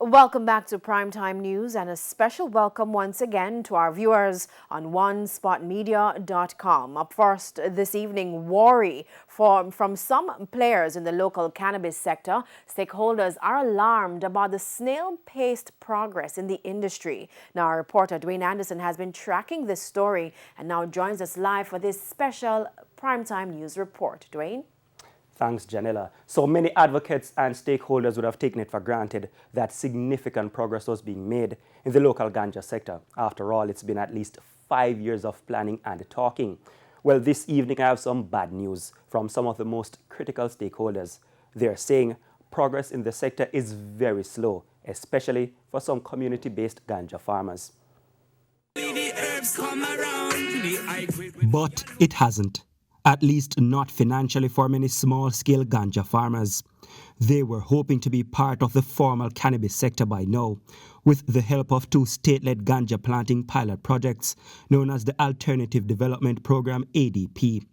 Welcome back to Primetime News and a special welcome once again to our viewers on onespotmedia.com. Up first this evening, worry from some players in the local cannabis sector. Stakeholders are alarmed about the snail-paced progress in the industry. Now, our reporter Dwayne Anderson has been tracking this story and now joins us live for this special Primetime News report. Dwayne? Thanks, Janella. So many advocates and stakeholders would have taken it for granted that significant progress was being made in the local ganja sector. After all, it's been at least 5 years of planning and talking. Well, this evening I have some bad news from some of the most critical stakeholders. They're saying progress in the sector is very slow, especially for some community-based ganja farmers. But it hasn't. At least not financially for many small-scale ganja farmers. They were hoping to be part of the formal cannabis sector by now, with the help of 2 state-led ganja planting pilot projects known as the Alternative Development Program ADP.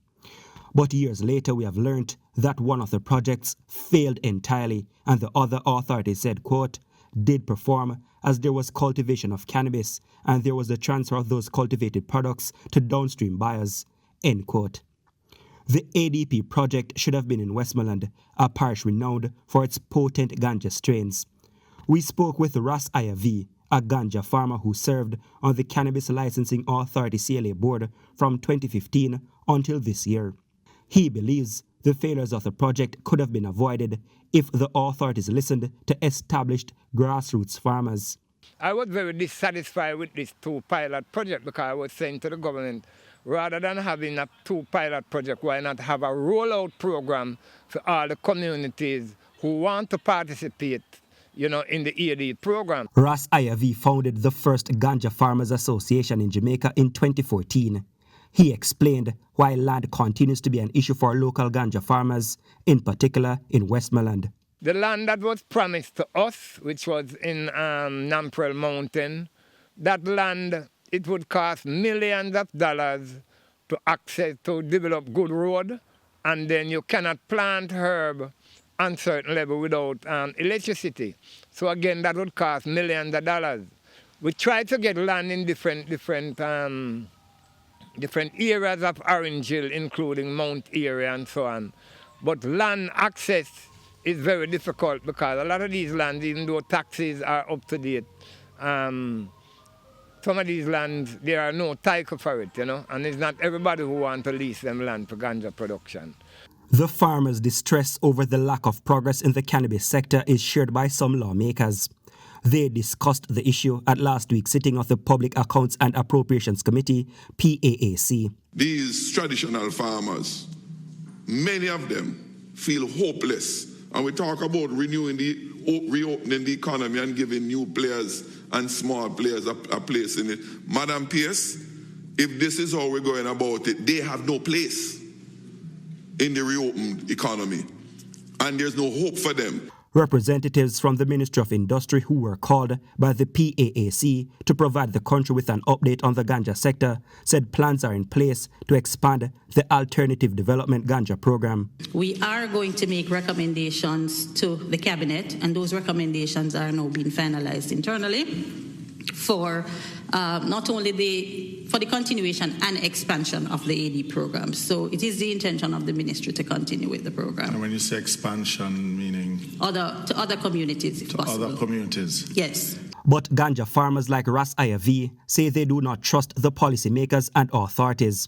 But years later, we have learned that one of the projects failed entirely, and the other authorities said, quote, did perform as there was cultivation of cannabis, and there was the transfer of those cultivated products to downstream buyers, end quote. The ADP project should have been in Westmoreland, a parish renowned for its potent ganja strains. We spoke with Ras Ayavi, a ganja farmer who served on the Cannabis Licensing Authority CLA board from 2015 until this year. He believes the failures of the project could have been avoided if the authorities listened to established grassroots farmers. I was very dissatisfied with this 2 pilot project because I was saying to the government, rather than having a 2 pilot project, why not have a rollout program for all the communities who want to participate, in the EAD program. Ras Ayavi founded the first Ganja Farmers Association in Jamaica in 2014. He explained why land continues to be an issue for local ganja farmers, in particular in Westmoreland. The land that was promised to us, which was in Namprel Mountain, that land, it would cost millions of dollars to access, to develop good road, and then you cannot plant herb on certain level without electricity. So again, that would cost millions of dollars. We tried to get land in different areas of Orange Hill, including Mount Erie and so on. But land access is very difficult because a lot of these lands, even though taxes are up to date, some of these lands, there are no title for it, and it's not everybody who wants to lease them land for ganja production. The farmers' distress over the lack of progress in the cannabis sector is shared by some lawmakers. They discussed the issue at last week's sitting of the Public Accounts and Appropriations Committee, PAAC. These traditional farmers, many of them feel hopeless. And we talk about reopening the economy and giving new players and small players a place in it. Madam PS, if this is how we're going about it, they have no place in the reopened economy. And there's no hope for them. Representatives from the Ministry of Industry who were called by the PAAC to provide the country with an update on the ganja sector said plans are in place to expand the Alternative Development Ganja Program. We are going to make recommendations to the Cabinet, and those recommendations are now being finalized internally for not only for the continuation and expansion of the AD program. So it is the intention of the ministry to continue with the program. And when you say expansion, meaning? To other communities, if possible. Other communities? Yes. But ganja farmers like Ras Ayavi say they do not trust the policymakers and authorities.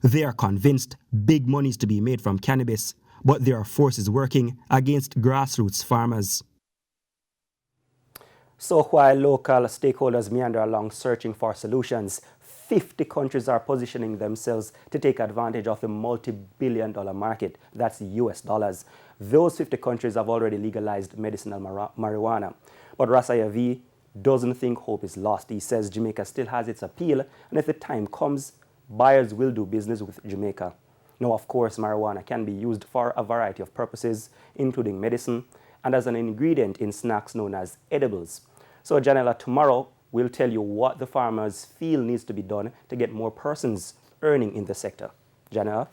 They are convinced big money is to be made from cannabis, but there are forces working against grassroots farmers. So while local stakeholders meander along searching for solutions, 50 countries are positioning themselves to take advantage of the multi-billion-dollar market. That's US dollars. Those 50 countries have already legalized medicinal marijuana. But Ras Ayavi doesn't think hope is lost. He says Jamaica still has its appeal, and if the time comes, buyers will do business with Jamaica. Now, of course, marijuana can be used for a variety of purposes, including medicine, and as an ingredient in snacks known as edibles. So, Janella, tomorrow we'll tell you what the farmers feel needs to be done to get more persons earning in the sector. Janella?